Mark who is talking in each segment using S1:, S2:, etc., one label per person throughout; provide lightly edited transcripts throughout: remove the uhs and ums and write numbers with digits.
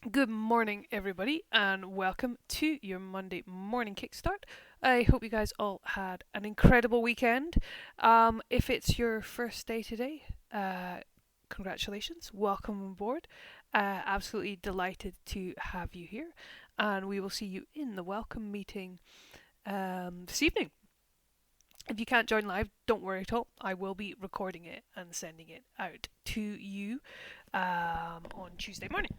S1: Good morning, everybody, and welcome to your Monday morning kickstart. I hope you guys all had an incredible weekend. If it's your first day today, congratulations, welcome on board. Absolutely delighted to have you here, and we will see you in the welcome meeting this evening. If you can't join live, don't worry at all. I will be recording it and sending it out to you on Tuesday morning.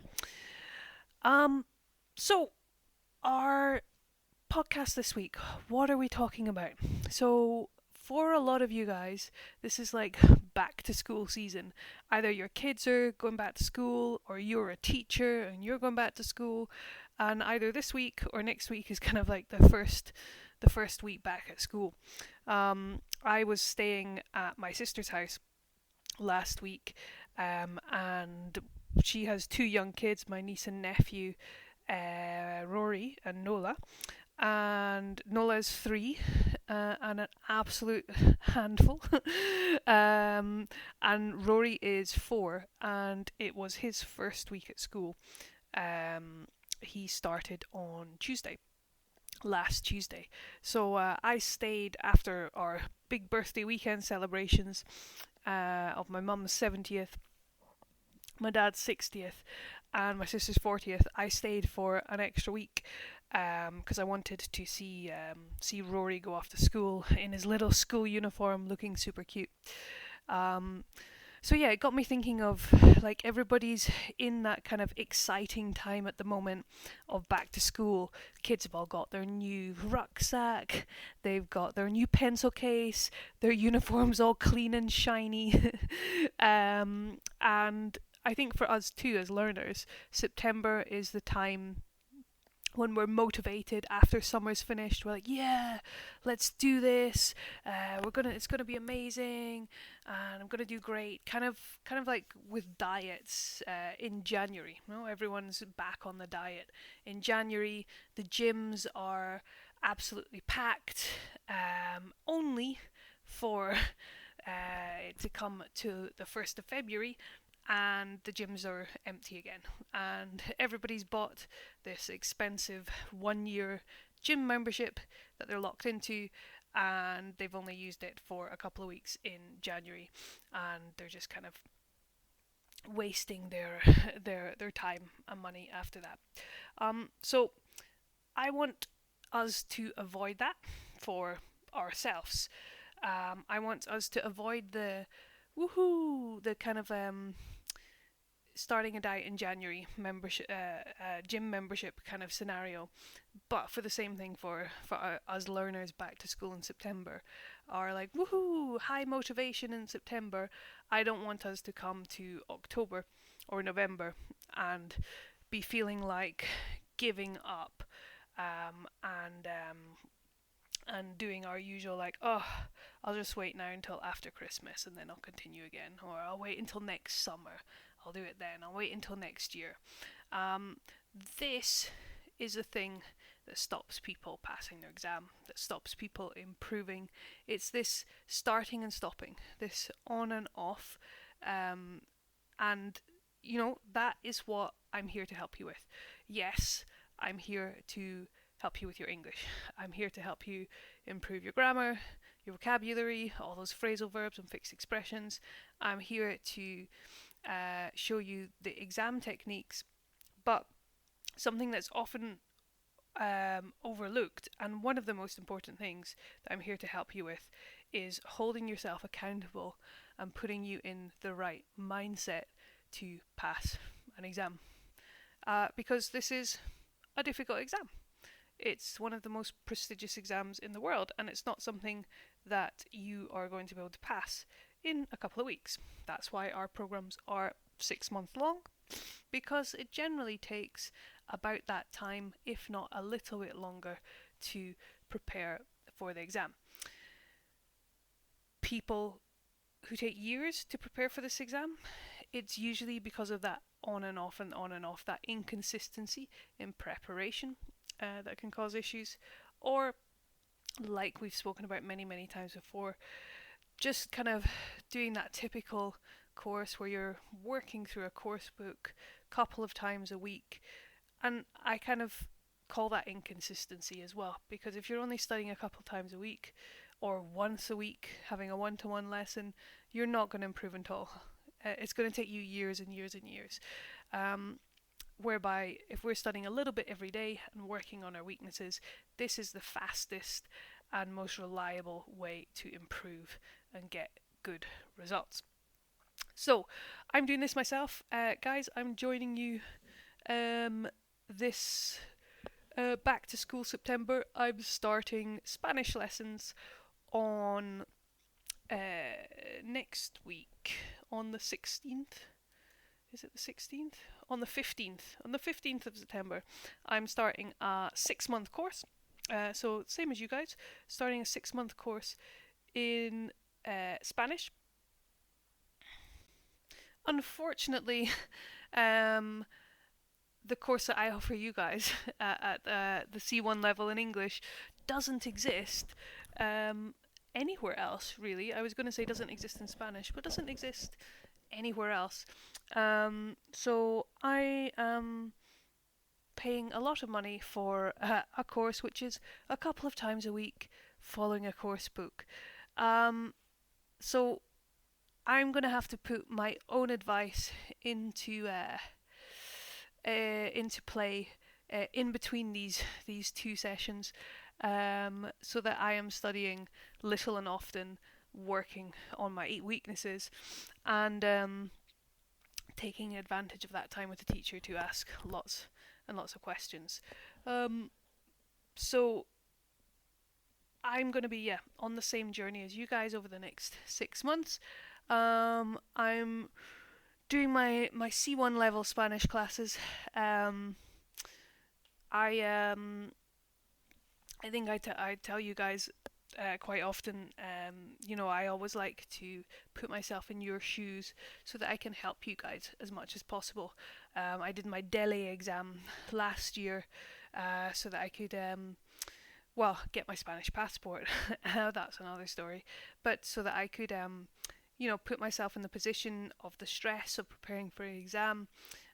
S1: Um, so our podcast this week, what are we talking about? So, for a lot of you guys, this is like back to school season. Either your kids are going back to school, or you're a teacher and you're going back to school, and either this week or next week is kind of like the first week back at school. I was staying at my sister's house last week, and she has two young kids, my niece and nephew, Rory and Nola, and Nola is 3 and an absolute handful. And Rory is 4, and it was his first week at school. He started on Tuesday, last Tuesday. So I stayed after our big birthday weekend celebrations of my mum's 70th, my dad's 60th, and my sister's 40th. I stayed for an extra week because I wanted to see Rory go off to school in his little school uniform, looking super cute. Um, so yeah, it got me thinking of like everybody's in that kind of exciting time at the moment of back to school. Kids have all got their new rucksack, they've got their new pencil case, their uniforms all clean and shiny, and I think for us too as learners, September is the time when we're motivated after summer's finished. We're like, yeah, let's do this. It's gonna be amazing, and I'm gonna do great. Kind of like with diets in January. You know, everyone's back on the diet in January. The gyms are absolutely packed. Only for to come to the 1st of February, and the gyms are empty again. And everybody's bought this expensive 1 year gym membership that they're locked into, and they've only used it for a couple of weeks in January, and they're just kind of wasting their time and money after that. So I want us to avoid that for ourselves. I want us to avoid the woohoo, the kind of starting a diet in January membership, gym membership kind of scenario, but for the same thing for us learners back to school in September, are like woohoo, high motivation in September. I don't want us to come to October or November and be feeling like giving up, and doing our usual like, oh, I'll just wait now until after Christmas and then I'll continue again, or I'll wait until next summer, I'll do it then, I'll wait until next year. Um, this is a thing that stops people passing their exam, that stops people improving. It's this starting and stopping, this on and off, and that is what I'm here to help you with. Yes, I'm here to help you with your English. I'm here to help you improve your grammar, your vocabulary, all those phrasal verbs and fixed expressions. I'm here to show you the exam techniques, but something that's often overlooked, and one of the most important things that I'm here to help you with, is holding yourself accountable and putting you in the right mindset to pass an exam. Because this is a difficult exam. It's one of the most prestigious exams in the world, and it's not something that you are going to be able to pass in a couple of weeks. That's why our programs are 6 months long, because it generally takes about that time, if not a little bit longer, to prepare for the exam. People who take years to prepare for this exam, it's usually because of that on and off and on and off, that inconsistency in preparation that can cause issues, or like we've spoken about many, many times before, just kind of doing that typical course where you're working through a course book couple of times a week. And I kind of call that inconsistency as well, because if you're only studying a couple of times a week or once a week having a one-to-one lesson, you're not going to improve at all. It's going to take you years and years and years. Um, Whereby, if we're studying a little bit every day and working on our weaknesses, this is the fastest and most reliable way to improve and get good results. So, I'm doing this myself. Guys, I'm joining you this back to school September. I'm starting Spanish lessons on uh, next week on the 16th. Is it the 16th? On the 15th. On the 15th of September, I'm starting a 6-month course. So, same as you guys, starting a 6-month course in Spanish. Unfortunately, um, the course that I offer you guys at the C1 level in English doesn't exist anywhere else, really. I was going to say doesn't exist in Spanish, but doesn't exist anywhere else. So I am paying a lot of money for a course which is a couple of times a week following a course book. So I'm going to have to put my own advice into play in between these two sessions, so that I am studying little and often, working on my weaknesses, and taking advantage of that time with the teacher to ask lots and lots of questions. So I'm going to be on the same journey as you guys over the next 6 months. I'm doing my C1 level Spanish classes. I think I tell you guys quite often. I always like to put myself in your shoes so that I can help you guys as much as possible. I did my Delhi exam last year, so that I could get my Spanish passport. That's another story. But so that I could put myself in the position of the stress of preparing for an exam,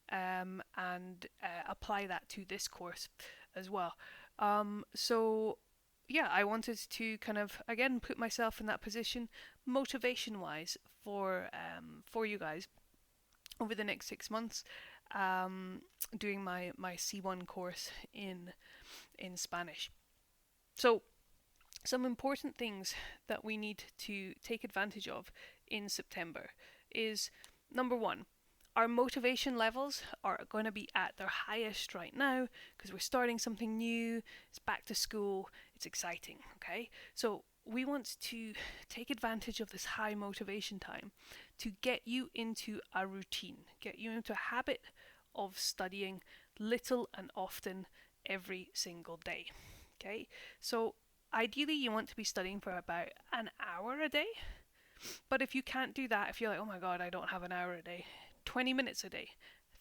S1: and apply that to this course as well. So yeah, I wanted to kind of again put myself in that position, motivation wise, for you guys over the next 6 months, doing my C1 course in Spanish. So some important things that we need to take advantage of in September is, number one, our motivation levels are going to be at their highest right now because we're starting something new, it's back to school, it's exciting, okay? So we want to take advantage of this high motivation time to get you into a routine, get you into a habit of studying little and often every single day, okay? So ideally you want to be studying for about an hour a day, but if you can't do that, if you're like, oh my god, I don't have an hour a day, 20 minutes a day,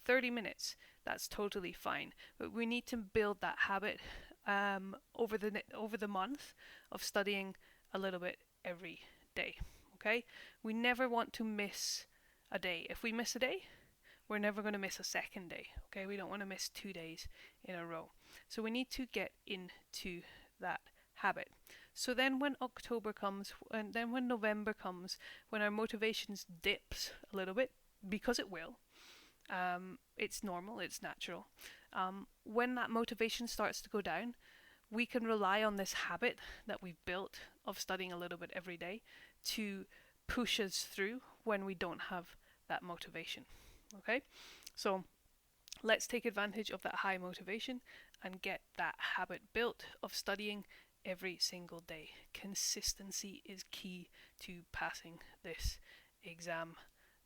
S1: 30 minutes, that's totally fine. But we need to build that habit over the month of studying a little bit every day, okay? We never want to miss a day. If we miss a day, we're never going to miss a second day, okay? We don't want to miss 2 days in a row. So we need to get into that habit. So then when October comes, and then when November comes, when our motivations dips a little bit, because it will, it's normal, it's natural. When that motivation starts to go down, we can rely on this habit that we've built of studying a little bit every day to push us through when we don't have that motivation. Okay? So let's take advantage of that high motivation and get that habit built of studying every single day. Consistency is key to passing this exam,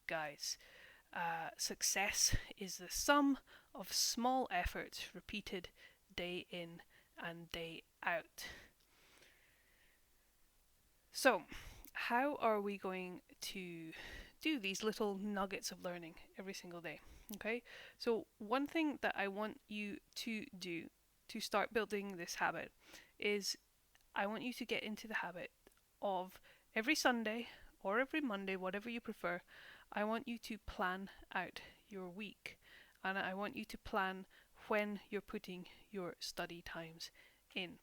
S1: guys. Success is the sum of small efforts repeated day in and day out. So, how are we going to do these little nuggets of learning every single day? Okay, so one thing that I want you to do to start building this habit is I want you to get into the habit of every Sunday or every Monday, whatever you prefer, I want you to plan out your week. and I want you to plan when you're putting your study times in.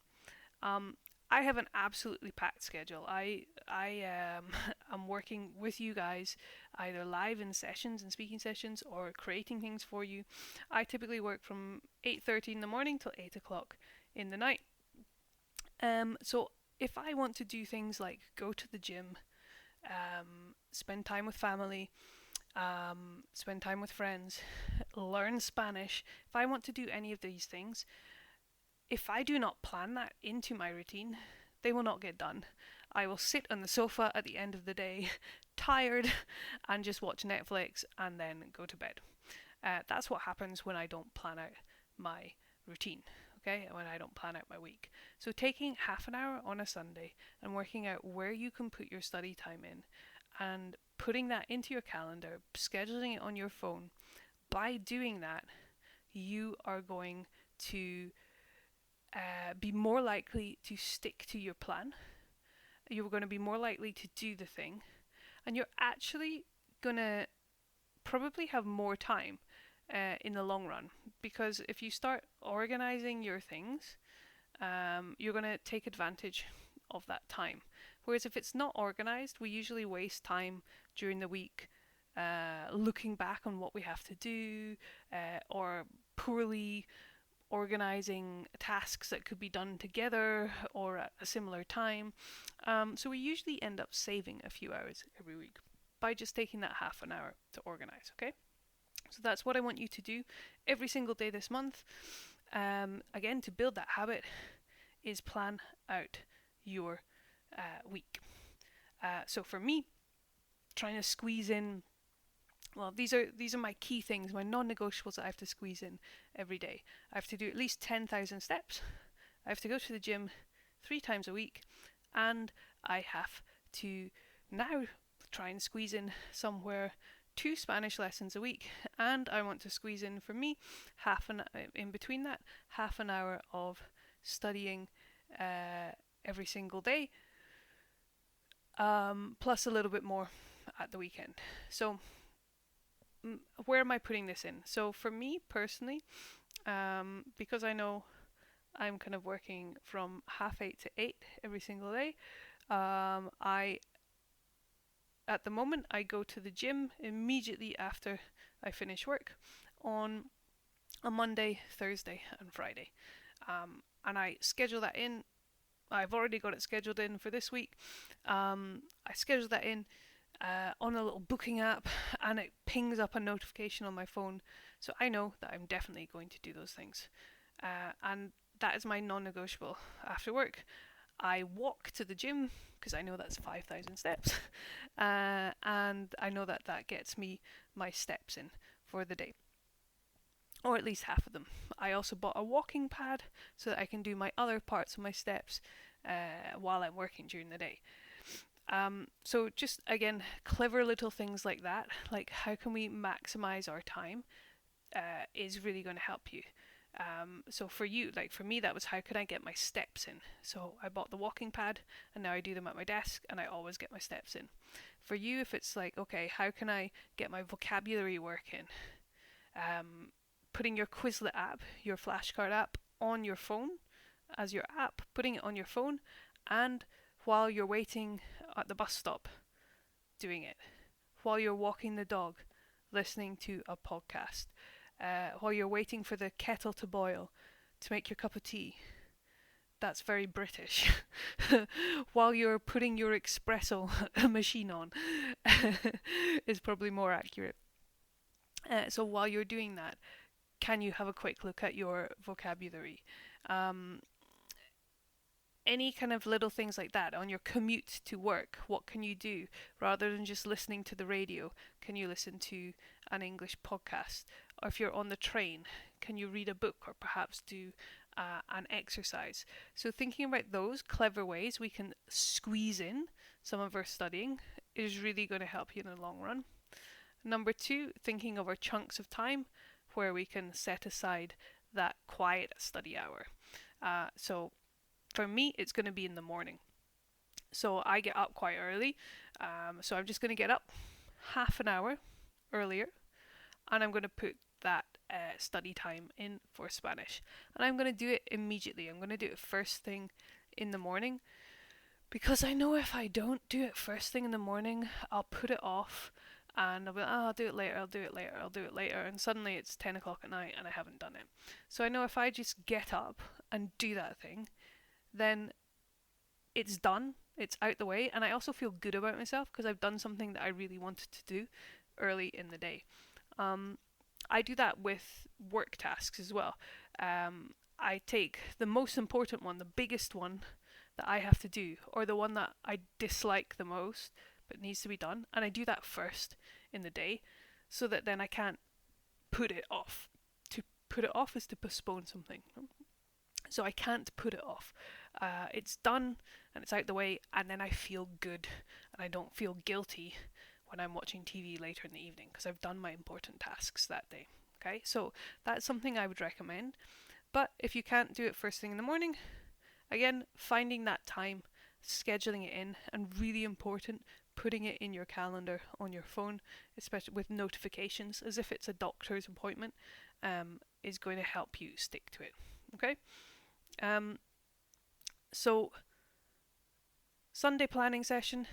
S1: Um, I have an absolutely packed schedule. I am working with you guys either live in sessions and speaking sessions or creating things for you. I typically work from 8:30 in the morning till 8 o'clock in the night. So if I want to do things like go to the gym, spend time with family, spend time with friends, learn Spanish, if I want to do any of these things, if I do not plan that into my routine, they will not get done. I will sit on the sofa at the end of the day, tired, and just watch Netflix and then go to bed. That's what happens when I don't plan out my routine, okay? When I don't plan out my week. So taking half an hour on a Sunday and working out where you can put your study time in and putting that into your calendar, scheduling it on your phone, by doing that, you are going to be more likely to stick to your plan. You're going to be more likely to do the thing, and you're actually going to probably have more time in the long run, because if you start organizing your things, you're going to take advantage of that time. Whereas if it's not organized, we usually waste time during the week looking back on what we have to do, or poorly organizing tasks that could be done together or at a similar time. So we usually end up saving a few hours every week by just taking that half an hour to organize, okay? So that's what I want you to do every single day this month. Again, to build that habit is plan out your week. So for me, trying to squeeze in, well, these are my key things, my non-negotiables that I have to squeeze in every day. I have to do at least 10,000 steps. I have to go to the gym 3 times a week, and I have to now try and squeeze in somewhere 2 Spanish lessons a week, and I want to squeeze in, for me, in between that, half an hour of studying every single day, plus a little bit more at the weekend. So where am I putting this in? So for me personally, because I know I'm kind of working from 8:30 to 8 every single day, at the moment I go to the gym immediately after I finish work on a Monday, Thursday, and Friday, and I schedule that in. I've already got it scheduled in for this week. I schedule that in on a little booking app, and it pings up a notification on my phone, so I know that I'm definitely going to do those things. And that is my non-negotiable. After work, I walk to the gym because I know that's 5,000 steps, and I know that that gets me my steps in for the day, or at least half of them. I also bought a walking pad so that I can do my other parts of my steps while I'm working during the day. So just again, clever little things like that, like how can we maximize our time, is really going to help you. So for you, like for me, that was how could I get my steps in? So I bought the walking pad, and now I do them at my desk, and I always get my steps in. For you, if it's like, okay, how can I get my vocabulary work in? Putting your Quizlet app, your flashcard app, on your phone as your app, putting it on your phone, and while you're waiting at the bus stop, doing it. While you're walking the dog, listening to a podcast. While you're waiting for the kettle to boil to make your cup of tea. That's very British. While you're putting your espresso machine on is probably more accurate. So while you're doing that, can you have a quick look at your vocabulary? Any kind of little things like that on your commute to work. What can you do rather than just listening to the radio? Can you listen to an English podcast? Or if you're on the train, can you read a book or perhaps do an exercise? So thinking about those clever ways we can squeeze in some of our studying is really going to help you in the long run. Number 2, thinking of our chunks of time where we can set aside that quiet study hour. So for me, it's going to be in the morning. So I get up quite early. So I'm just going to get up half an hour earlier, and I'm going to put that study time in for Spanish. And I'm going to do it immediately. I'm going to do it first thing in the morning, because I know if I don't do it first thing in the morning, I'll put it off and I'll be like, oh, I'll do it later, I'll do it later, I'll do it later. And suddenly it's 10 o'clock at night and I haven't done it. So I know if I just get up and do that thing, then it's done, it's out the way. And I also feel good about myself because I've done something that I really wanted to do early in the day. I do that with work tasks as well. I take the most important one, the biggest one that I have to do, or the one that I dislike the most but needs to be done, and I do that first in the day so that then I can't put it off. To put it off is to postpone something. So I can't put it off. It's done and it's out the way, and then I feel good and I don't feel guilty when I'm watching TV later in the evening because I've done my important tasks that day. Okay, so that's something I would recommend. But if you can't do it first thing in the morning, again, finding that time, scheduling it in, and really important, putting it in your calendar on your phone, especially with notifications, as if it's a doctor's appointment, is going to help you stick to it. Okay? So, Sunday planning session.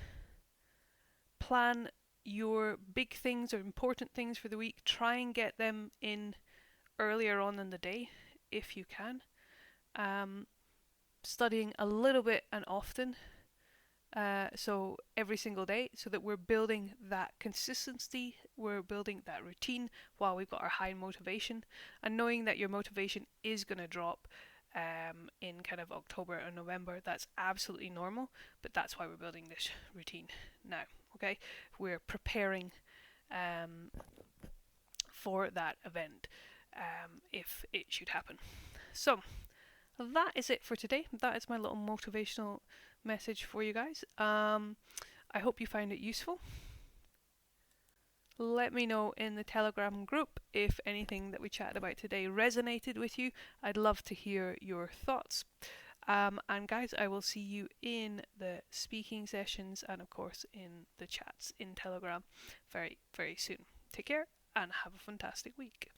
S1: Plan your big things or important things for the week. Try and get them in earlier on in the day if you can. Studying a little bit and often, so every single day, so that we're building that consistency, we're building that routine while we've got our high motivation, and knowing that your motivation is going to drop in kind of October or November. That's absolutely normal, but that's why we're building this routine now. Okay, we're preparing for that event if it should happen. So that is it for today. That is my little motivational message for you guys. I hope you find it useful. Let me know in the Telegram group if anything that we chatted about today resonated with you. I'd love to hear your thoughts. And guys, I will see you in the speaking sessions and of course in the chats in Telegram very, very soon. Take care and have a fantastic week.